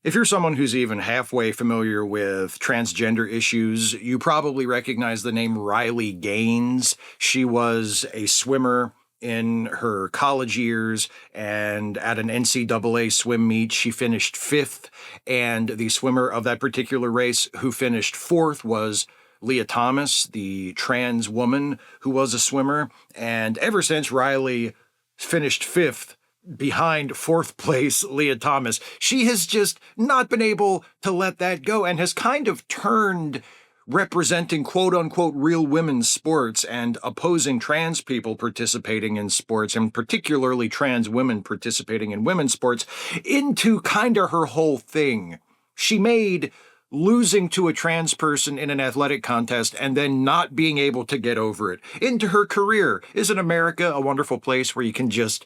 If you're someone who's even halfway familiar with transgender issues, you probably recognize the name Riley Gaines. She was a swimmer in her college years, and at an NCAA swim meet, she finished fifth. And the swimmer of that particular race who finished fourth was Leah Thomas, the trans woman who was a swimmer. And ever since Riley finished fifth, behind fourth place Leah Thomas, she has just not been able to let that go and has kind of turned representing quote unquote real women's sports and opposing trans people participating in sports, and particularly trans women participating in women's sports, into kind of her whole thing. She made losing to a trans person in an athletic contest and then not being able to get over it into her career. Isn't America a wonderful place where you can just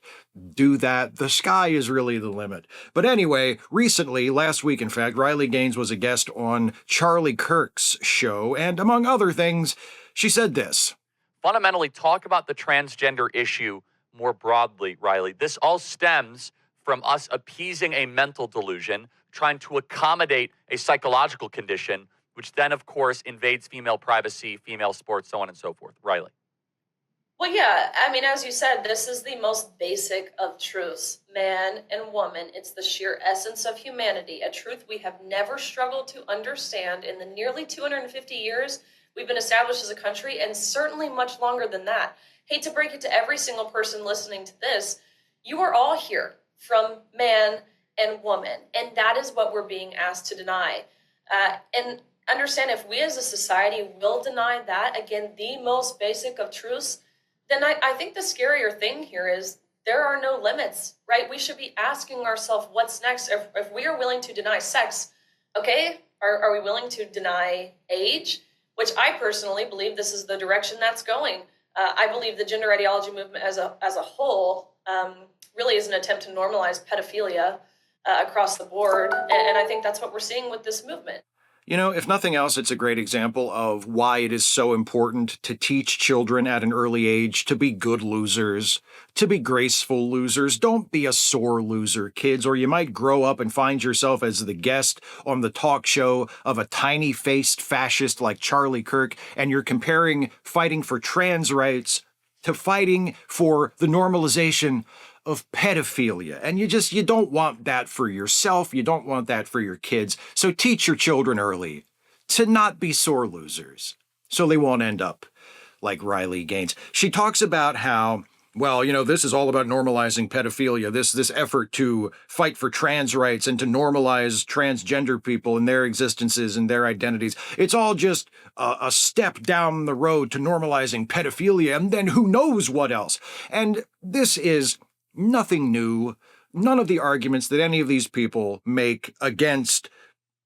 do that? The sky is really the limit. But anyway, recently, last week in fact, Riley Gaines was a guest on Charlie Kirk's show, and among other things, she said this. Fundamentally, talk about the transgender issue more broadly, Riley. This all stems from us appeasing a mental delusion, trying to accommodate a psychological condition, which then, of course, invades female privacy, female sports, so on and so forth. Riley. Well, yeah, I mean, as you said, this is the most basic of truths, man and woman. It's the sheer essence of humanity, a truth we have never struggled to understand in the nearly 250 years we've been established as a country, and certainly much longer than that. Hate to break it to every single person listening to this, you are all here from man and woman, and that is what we're being asked to deny. And understand, if we as a society will deny that, again, the most basic of truths, then I think the scarier thing here is there are no limits, right? We should be asking ourselves what's next. If we are willing to deny sex, okay, are we willing to deny age? Which I personally believe this is the direction that's going. I believe the gender ideology movement as a whole really is an attempt to normalize pedophilia across the board. And I think that's what we're seeing with this movement. You know, if nothing else, it's a great example of why it is so important to teach children at an early age to be good losers, to be graceful losers. Don't be a sore loser, kids, or you might grow up and find yourself as the guest on the talk show of a tiny-faced fascist like Charlie Kirk, and you're comparing fighting for trans rights to fighting for the normalization of pedophilia. And you don't want that for yourself. You don't want that for your kids. So teach your children early to not be sore losers so they won't end up like Riley Gaines. She talks about how, well, you know, this is all about normalizing pedophilia, this effort to fight for trans rights and to normalize transgender people and their existences and their identities. It's all just a step down the road to normalizing pedophilia, and then who knows what else. And this is nothing new. None of the arguments that any of these people make against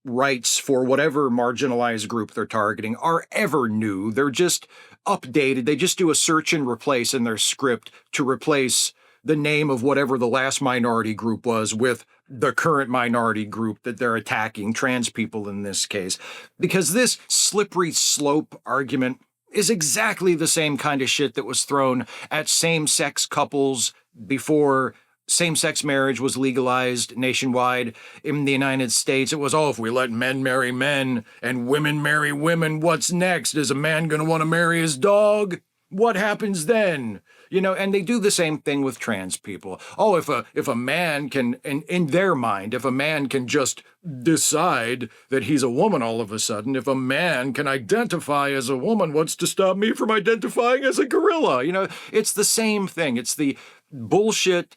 rights for whatever marginalized group they're targeting are ever new. They're just updated. They just do a search and replace in their script to replace the name of whatever the last minority group was with the current minority group that they're attacking, trans people in this case. Because this slippery slope argument is exactly the same kind of shit that was thrown at same-sex couples before same-sex marriage was legalized nationwide in the United States. It was, if we let men marry men and women marry women, what's next? Is a man going to want to marry his dog? What happens then? You know, and they do the same thing with trans people. If a man can, in their mind, if a man can just decide that he's a woman all of a sudden, if a man can identify as a woman, what's to stop me from identifying as a gorilla? You know, it's the same thing. It's the bullshit,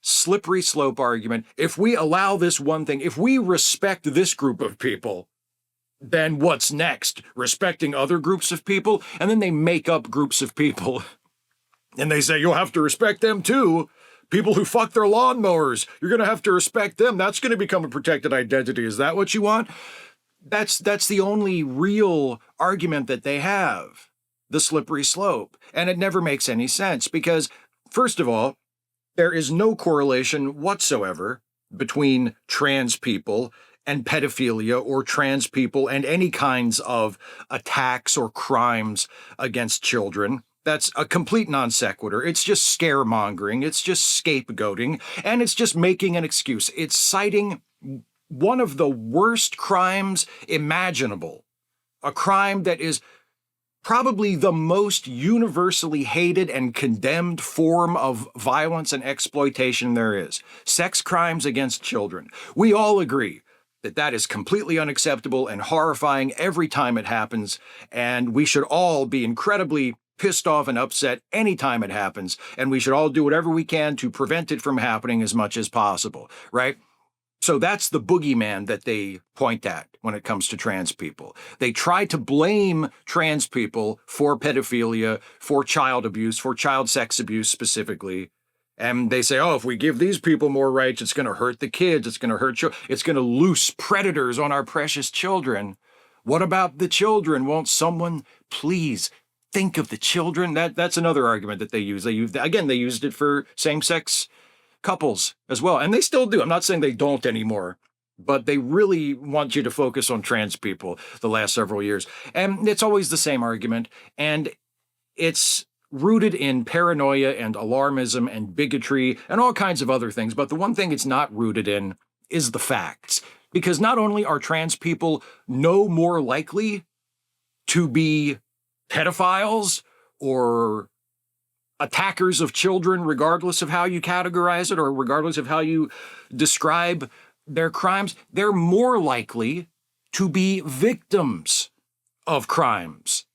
slippery slope argument. If we allow this one thing, if we respect this group of people, then what's next? Respecting other groups of people? And then they make up groups of people. And they say, you'll have to respect them too. People who fuck their lawnmowers, you're going to have to respect them. That's going to become a protected identity. Is that what you want? That's the only real argument that they have, the slippery slope. And it never makes any sense because, first of all, there is no correlation whatsoever between trans people and pedophilia, or trans people and any kinds of attacks or crimes against children. That's a complete non sequitur. It's just scaremongering. It's just scapegoating. And it's just making an excuse. It's citing one of the worst crimes imaginable, a crime that is probably the most universally hated and condemned form of violence and exploitation there is. Sex crimes against children. We all agree that that is completely unacceptable and horrifying every time it happens, and we should all be incredibly pissed off and upset anytime it happens, and we should all do whatever we can to prevent it from happening as much as possible, right? So that's the boogeyman that they point at when it comes to trans people. They try to blame trans people for pedophilia, for child abuse, for child sex abuse specifically. And they say, oh, if we give these people more rights, it's going to hurt the kids. It's going to hurt children. It's going to loose predators on our precious children. What about the children? Won't someone please think of the children? That's another argument that they use. They used it for same-sex couples as well. And they still do. I'm not saying they don't anymore, but they really want you to focus on trans people the last several years. And it's always the same argument. And it's rooted in paranoia and alarmism and bigotry and all kinds of other things. But the one thing it's not rooted in is the facts. Because not only are trans people no more likely to be pedophiles or attackers of children, regardless of how you categorize it or regardless of how you describe their crimes, they're more likely to be victims of crimes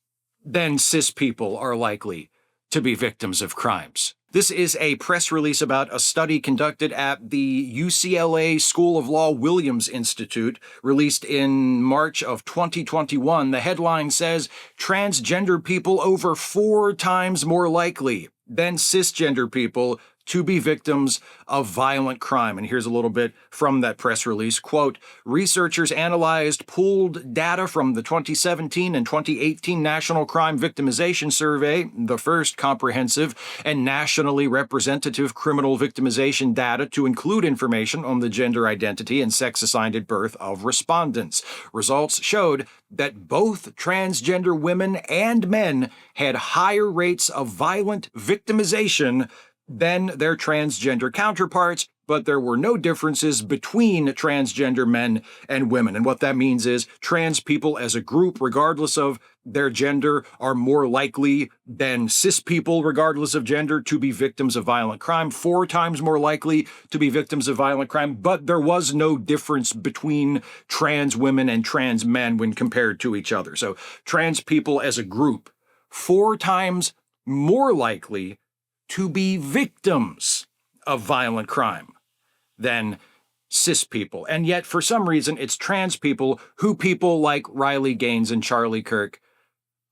than cis people are likely to be victims of crimes. This is a press release about a study conducted at the UCLA School of Law Williams Institute, released in March of 2021. The headline says, transgender people over 4 times more likely than cisgender people to be victims of violent crime. And here's a little bit from that press release. Quote, researchers analyzed pooled data from the 2017 and 2018 National Crime Victimization Survey, the first comprehensive and nationally representative criminal victimization data to include information on the gender identity and sex assigned at birth of respondents. Results showed that both transgender women and men had higher rates of violent victimization than their transgender counterparts, but there were no differences between transgender men and women. And what that means is trans people as a group, regardless of their gender, are more likely than cis people, regardless of gender, to be victims of violent crime, 4 times more likely to be victims of violent crime. But there was no difference between trans women and trans men when compared to each other. So trans people as a group, 4 times more likely to be victims of violent crime than cis people. And yet, for some reason, it's trans people who people like Riley Gaines and Charlie Kirk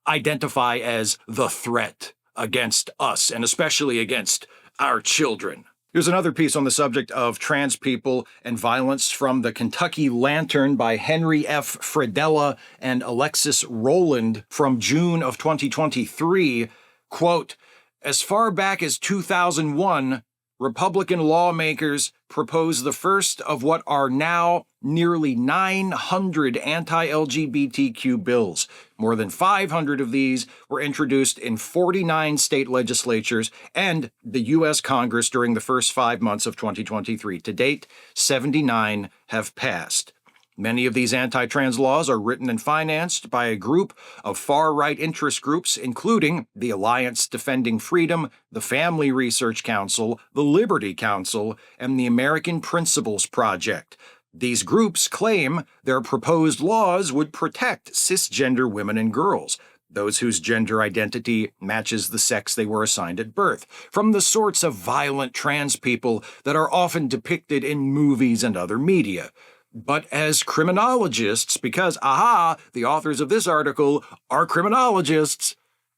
identify as the threat against us, and especially against our children. Here's another piece on the subject of trans people and violence from the Kentucky Lantern by Henry F. Fredella and Alexis Rowland from June of 2023. Quote, as far back as 2001, Republican lawmakers proposed the first of what are now nearly 900 anti-LGBTQ bills. More than 500 of these were introduced in 49 state legislatures and the U.S. Congress during the first 5 months of 2023. To date, 79 have passed. Many of these anti-trans laws are written and financed by a group of far-right interest groups, including the Alliance Defending Freedom, the Family Research Council, the Liberty Council, and the American Principles Project. These groups claim their proposed laws would protect cisgender women and girls, those whose gender identity matches the sex they were assigned at birth, from the sorts of violent trans people that are often depicted in movies and other media. But as criminologists, because, the authors of this article are criminologists,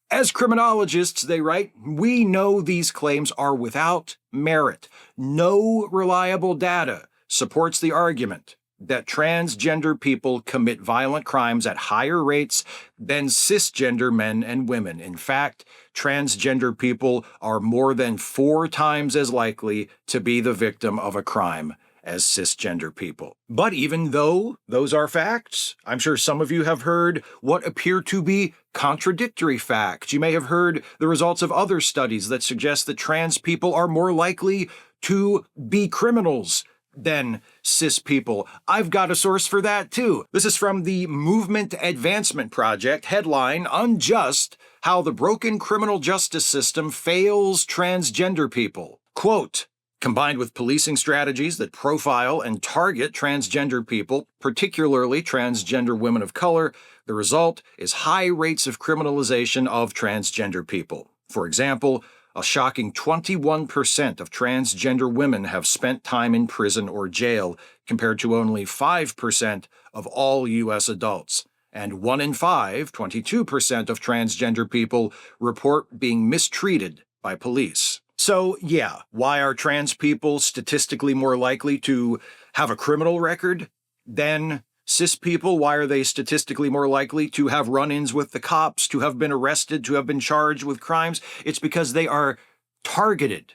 as criminologists, they write, we know these claims are without merit. No reliable data supports the argument that transgender people commit violent crimes at higher rates than cisgender men and women. In fact, transgender people are more than 4 times as likely to be the victim of a crime as cisgender people. But even though those are facts, I'm sure some of you have heard what appear to be contradictory facts. You may have heard the results of other studies that suggest that trans people are more likely to be criminals than cis people. I've got a source for that too. This is from the Movement Advancement Project, headline, Unjust: How the Broken Criminal Justice System Fails Transgender People. Quote, combined with policing strategies that profile and target transgender people, particularly transgender women of color, the result is high rates of criminalization of transgender people. For example, a shocking 21% of transgender women have spent time in prison or jail, compared to only 5% of all U.S. adults. And 1 in 5, 22% of transgender people report being mistreated by police. So, yeah, why are trans people statistically more likely to have a criminal record than cis people? Why are they statistically more likely to have run-ins with the cops, to have been arrested, to have been charged with crimes? It's because they are targeted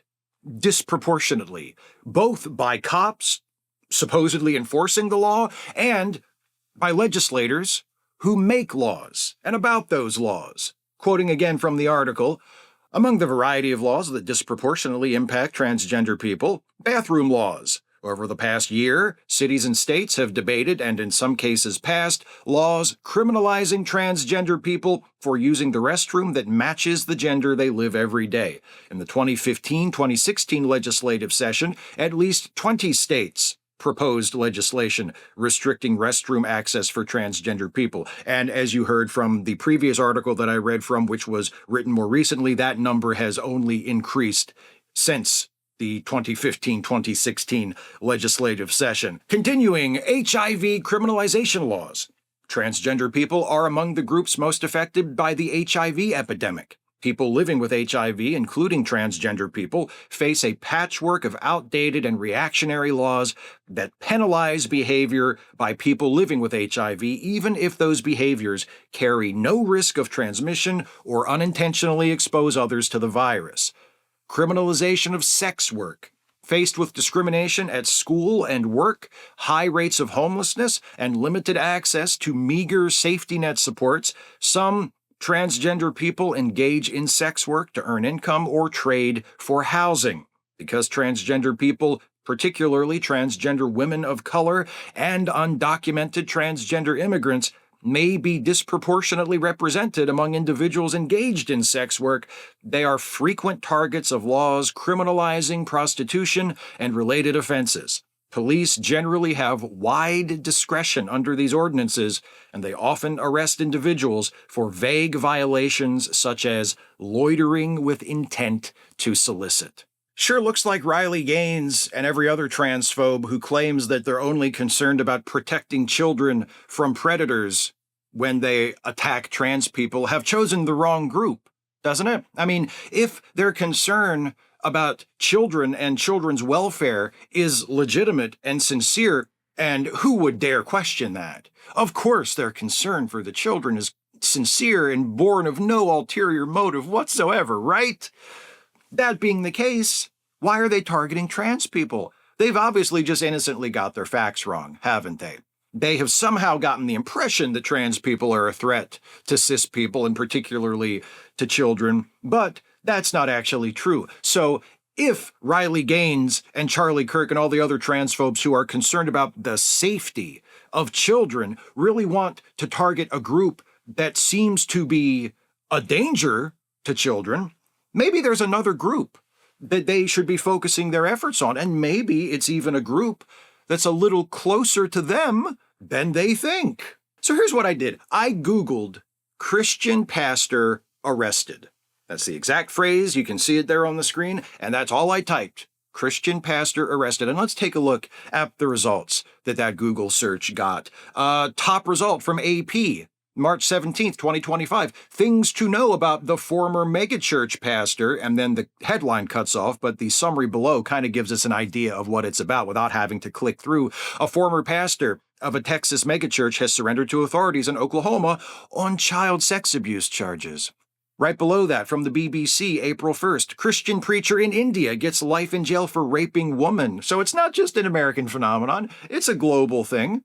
disproportionately, both by cops supposedly enforcing the law and by legislators who make laws and about those laws. Quoting again from the article, among the variety of laws that disproportionately impact transgender people, bathroom laws. Over the past year, cities and states have debated and in some cases passed laws criminalizing transgender people for using the restroom that matches the gender they live every day. In the 2015-2016 legislative session, at least 20 states proposed legislation restricting restroom access for transgender people. And as you heard from the previous article that I read from, which was written more recently, that number has only increased since the 2015-2016 legislative session. Continuing, HIV criminalization laws. Transgender people are among the groups most affected by the HIV epidemic. People living with HIV, including transgender people, face a patchwork of outdated and reactionary laws that penalize behavior by people living with HIV, even if those behaviors carry no risk of transmission or unintentionally expose others to the virus. Criminalization of sex work. Faced with discrimination at school and work, high rates of homelessness, and limited access to meager safety net supports, some transgender people engage in sex work to earn income or trade for housing. Because transgender people, particularly transgender women of color and undocumented transgender immigrants, may be disproportionately represented among individuals engaged in sex work, they are frequent targets of laws criminalizing prostitution and related offenses. Police generally have wide discretion under these ordinances, and they often arrest individuals for vague violations such as loitering with intent to solicit. Sure looks like Riley Gaines and every other transphobe who claims that they're only concerned about protecting children from predators when they attack trans people have chosen the wrong group, doesn't it? I mean, if their concern about children and children's welfare is legitimate and sincere, and who would dare question that? Of course, their concern for the children is sincere and born of no ulterior motive whatsoever, right? That being the case, why are they targeting trans people? They've obviously just innocently got their facts wrong, haven't they? They have somehow gotten the impression that trans people are a threat to cis people and particularly to children, but that's not actually true. So if Riley Gaines and Charlie Kirk and all the other transphobes who are concerned about the safety of children really want to target a group that seems to be a danger to children, maybe there's another group that they should be focusing their efforts on, and maybe it's even a group that's a little closer to them than they think. So here's what I did. I Googled Christian pastor arrested. That's the exact phrase. You can see it there on the screen, and that's all I typed. Christian pastor arrested. And let's take a look at the results that Google search got. Top result from AP. March 17th, 2025, things to know about the former megachurch pastor, and then the headline cuts off, but the summary below kind of gives us an idea of what it's about without having to click through. A former pastor of a Texas megachurch has surrendered to authorities in Oklahoma on child sex abuse charges. Right below that, from the BBC, April 1st, Christian preacher in India gets life in jail for raping woman. So it's not just an American phenomenon, it's a global thing.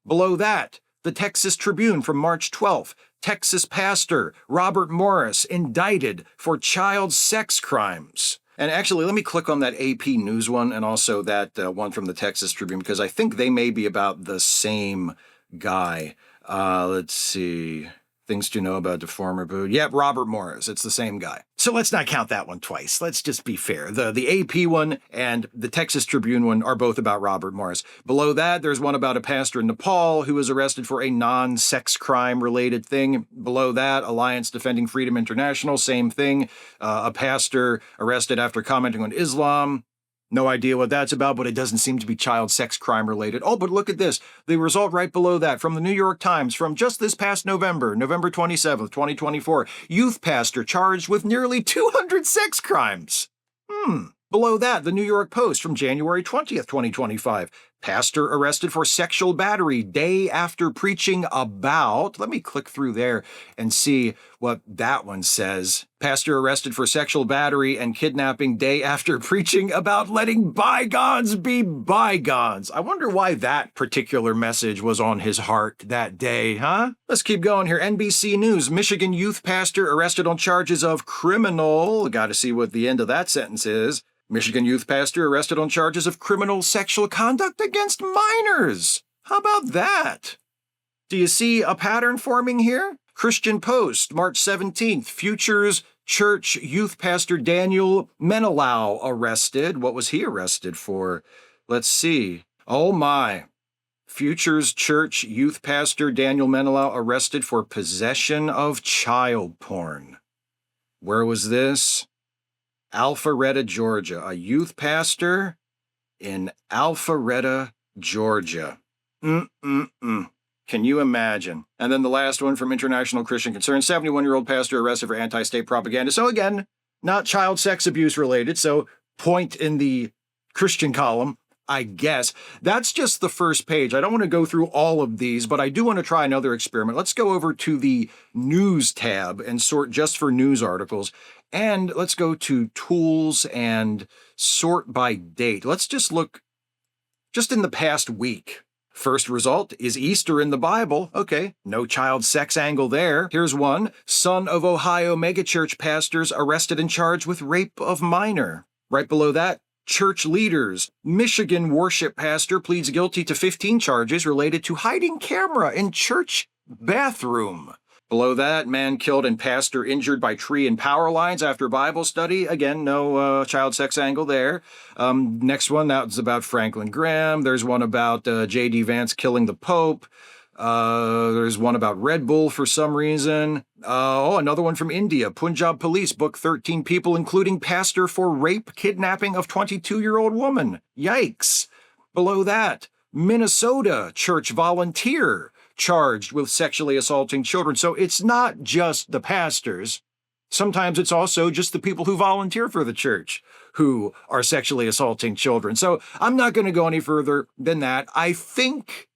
Below that, the Texas Tribune from March 12th, Texas pastor Robert Morris indicted for child sex crimes. And actually, let me click on that AP News one and also that one from the Texas Tribune, because I think they may be about the same guy. Let's see. Things to know about the former boo. Yep, Robert Morris. It's the same guy. So let's not count that one twice. Let's just be fair. The AP one and the Texas Tribune one are both about Robert Morris. Below that, there's one about a pastor in Nepal who was arrested for a non-sex crime related thing. Below that, Alliance Defending Freedom International, same thing. A pastor arrested after commenting on Islam. No idea what that's about, but it doesn't seem to be child sex crime related. Oh, but look at this. The result right below that from the New York Times from just this past November 27th, 2024. Youth pastor charged with nearly 200 sex crimes. Below that, the New York Post from January 20th, 2025. Pastor arrested for sexual battery day after preaching about. Let me click through there and see what that one says. Pastor arrested for sexual battery and kidnapping day after preaching about letting bygones be bygones. I wonder why that particular message was on his heart that day, huh? Let's keep going here. NBC News. Michigan youth pastor arrested on charges of criminal. Got to see what the end of that sentence is. Michigan youth pastor arrested on charges of criminal sexual conduct against minors. How about that? Do you see a pattern forming here? Christian Post, March 17th. Futures Church youth pastor Daniel Menelau arrested. What was he arrested for? Let's see. Oh my. Futures Church youth pastor Daniel Menelau arrested for possession of child porn. Where was this? Alpharetta, Georgia. A youth pastor in Alpharetta, Georgia. Can you imagine? And then the last one from International Christian Concern, 71-year-old pastor arrested for anti-state propaganda. So again, not child sex abuse related, so point in the Christian column, I guess. That's just the first page. I don't want to go through all of these, but I do want to try another experiment. Let's go over to the news tab and sort just for news articles. And let's go to tools and sort by date. Let's just look just in the past week. First result is Easter in the Bible. Okay, no child sex angle there. Here's one. Son of Ohio megachurch pastors arrested and charged with rape of minor. Right below that, church leaders. Michigan worship pastor pleads guilty to 15 charges related to hiding camera in church bathroom. Below that, man killed and pastor injured by tree and power lines after Bible study. Again, no child sex angle there. Next one, that was about Franklin Graham. There's one about J.D. Vance killing the Pope. There's one about Red Bull for some reason. Another one from India. Punjab police book 13 people, including pastor, for rape, kidnapping of 22-year-old woman. Yikes. Below that, Minnesota church volunteer charged with sexually assaulting children. So it's not just the pastors. Sometimes it's also just the people who volunteer for the church who are sexually assaulting children. So I'm not going to go any further than that. I think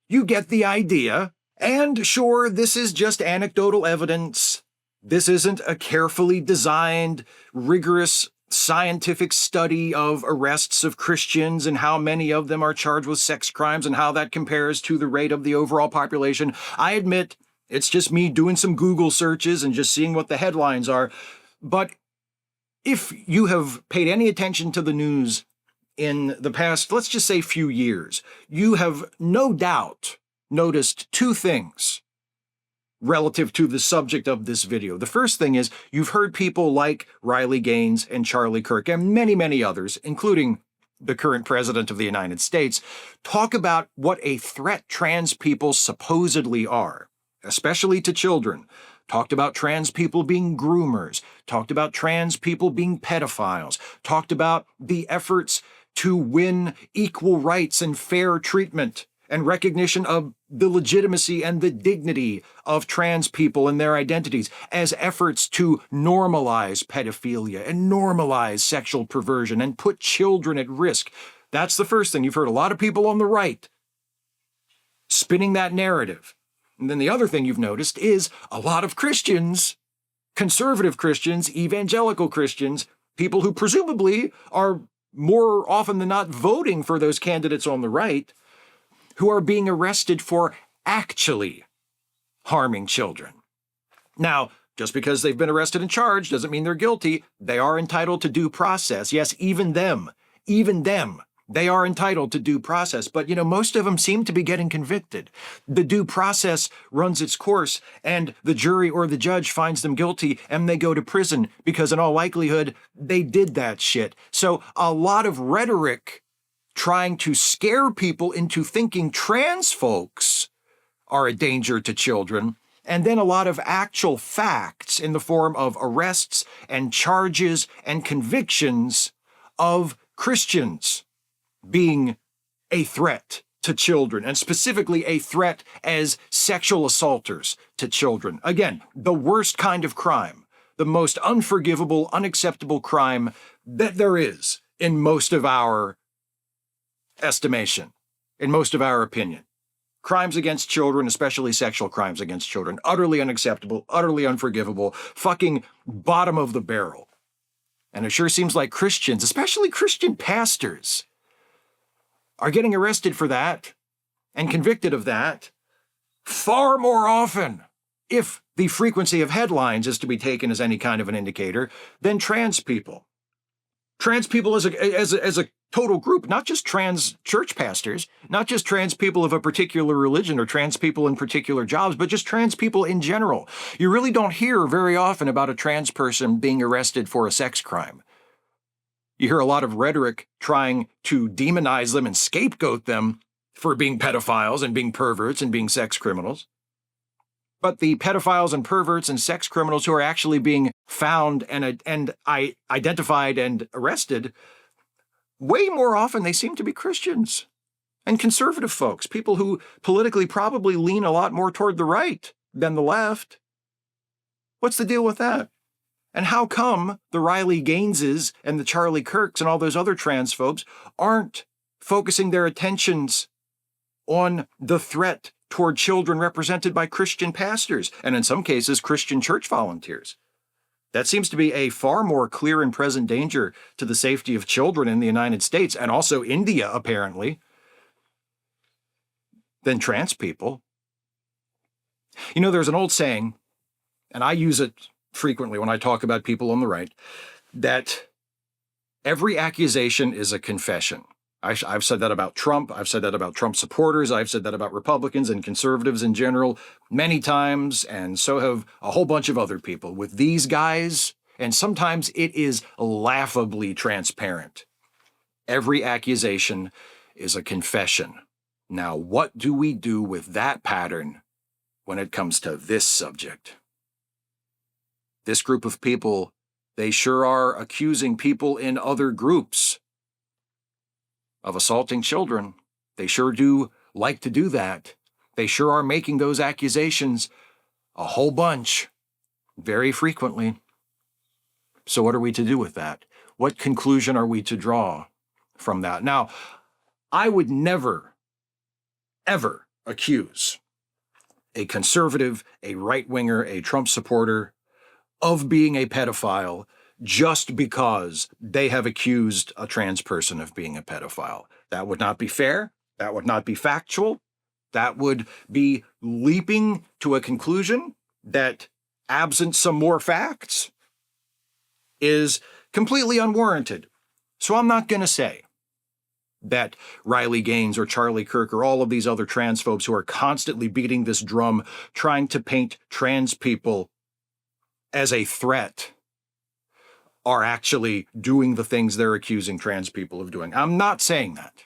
you get the idea. And sure, this is just anecdotal evidence. This isn't a carefully designed, rigorous scientific study of arrests of Christians and how many of them are charged with sex crimes and how that compares to the rate of the overall population. I admit it's just me doing some Google searches and just seeing what the headlines are. But if you have paid any attention to the news in the past, let's just say few years, you have no doubt noticed two things relative to the subject of this video. The first thing is you've heard people like Riley Gaines and Charlie Kirk and many, many others, including the current president of the United States, talk about what a threat trans people supposedly are, especially to children. Talked about trans people being groomers, talked about trans people being pedophiles, talked about the efforts to win equal rights and fair treatment and recognition of the legitimacy and the dignity of trans people and their identities as efforts to normalize pedophilia and normalize sexual perversion and put children at risk. That's the first thing. You've heard a lot of people on the right spinning that narrative. And then the other thing you've noticed is a lot of Christians, conservative Christians, evangelical Christians, people who presumably are more often than not voting for those candidates on the right, who are being arrested for actually harming children. Now, Just because they've been arrested and charged doesn't mean they're guilty. They are entitled to due process. Yes, even them, they are entitled to due process. But, most of them seem to be getting convicted. The due process runs its course, and the jury or the judge finds them guilty, and they go to prison because in all likelihood, they did that shit. So a lot of rhetoric trying to scare people into thinking trans folks are a danger to children, and then a lot of actual facts in the form of arrests and charges and convictions of Christians being a threat to children, and specifically a threat as sexual assaulters to children. Again, the worst kind of crime, the most unforgivable, unacceptable crime that there is in most of our estimation, in most of our opinion. Crimes against children, especially sexual crimes against children, utterly unacceptable, utterly unforgivable, fucking bottom of the barrel. And it sure seems like Christians, especially Christian pastors, are getting arrested for that and convicted of that far more often, if the frequency of headlines is to be taken as any kind of an indicator, than trans people. Trans people as a total group, not just trans church pastors, not just trans people of a particular religion or trans people in particular jobs, but just trans people in general. You really don't hear very often about a trans person being arrested for a sex crime. You hear a lot of rhetoric trying to demonize them and scapegoat them for being pedophiles and being perverts and being sex criminals. But the pedophiles and perverts and sex criminals who are actually being found and identified and arrested, way more often they seem to be Christians and conservative folks, people who politically probably lean a lot more toward the right than the left. What's the deal with that? And how come the Riley Gaineses and the Charlie Kirks and all those other transphobes aren't focusing their attentions on the threat toward children represented by Christian pastors, and in some cases, Christian church volunteers? That seems to be a far more clear and present danger to the safety of children in the United States, and also India, apparently, than trans people. There's an old saying, and I use it frequently when I talk about people on the right, that every accusation is a confession. I've said that about Trump. I've said that about Trump supporters. I've said that about Republicans and conservatives in general many times, and so have a whole bunch of other people. With these guys, and sometimes it is laughably transparent, every accusation is a confession. Now, what do we do with that pattern when it comes to this subject? This group of people, they sure are accusing people in other groups of assaulting children. They sure do like to do that. They sure are making those accusations a whole bunch, very frequently. So what are we to do with that? What conclusion are we to draw from that? Now, I would never, ever accuse a conservative, a right-winger, a Trump supporter of being a pedophile just because they have accused a trans person of being a pedophile. That would not be fair. That would not be factual. That would be leaping to a conclusion that, absent some more facts, is completely unwarranted. So I'm not going to say that Riley Gaines or Charlie Kirk or all of these other transphobes who are constantly beating this drum, trying to paint trans people as a threat, are actually doing the things they're accusing trans people of doing. I'm not saying that.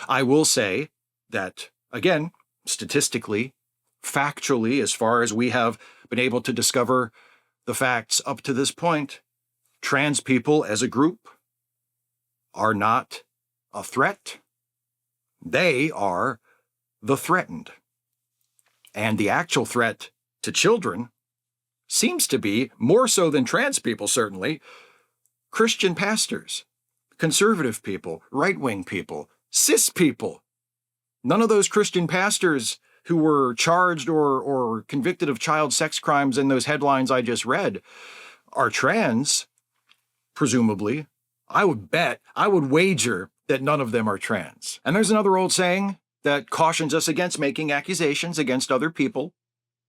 I will say that, again, statistically, factually, as far as we have been able to discover the facts up to this point, trans people as a group are not a threat. They are the threatened. And the actual threat to children seems to be, more so than trans people certainly, Christian pastors, conservative people, right-wing people, cis people. None of those Christian pastors who were charged or convicted of child sex crimes in those headlines I just read are trans, presumably. I would wager that none of them are trans. And there's another old saying that cautions us against making accusations against other people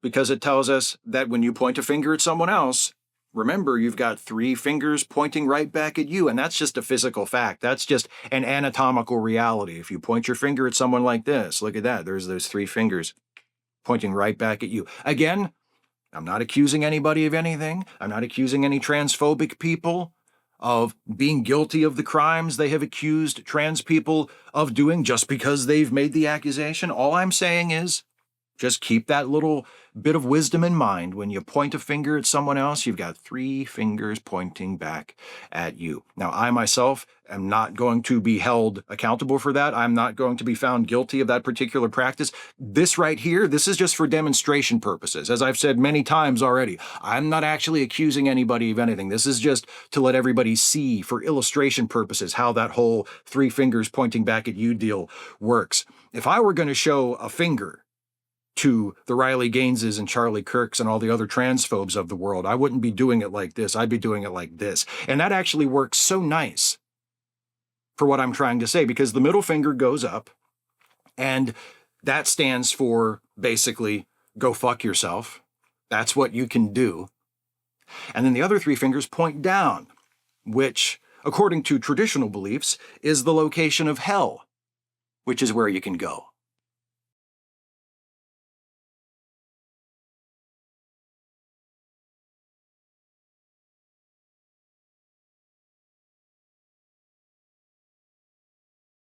because it tells us that when you point a finger at someone else, remember, you've got 3 fingers pointing right back at you, and that's just a physical fact. That's just an anatomical reality. If you point your finger at someone like this, look at that. There's those 3 fingers pointing right back at you. Again, I'm not accusing anybody of anything. I'm not accusing any transphobic people of being guilty of the crimes they have accused trans people of doing just because they've made the accusation. All I'm saying is just keep that little bit of wisdom in mind. When you point a finger at someone else, you've got 3 fingers pointing back at you. Now, I myself am not going to be held accountable for that. I'm not going to be found guilty of that particular practice. This right here, this is just for demonstration purposes. As I've said many times already, I'm not actually accusing anybody of anything. This is just to let everybody see, for illustration purposes, how that whole 3 fingers pointing back at you deal works. If I were going to show a finger to the Riley Gaineses and Charlie Kirks and all the other transphobes of the world, I wouldn't be doing it like this. I'd be doing it like this. And that actually works so nice for what I'm trying to say, because the middle finger goes up, and that stands for basically go fuck yourself. That's what you can do. And then the other 3 fingers point down, which, according to traditional beliefs, is the location of hell, which is where you can go.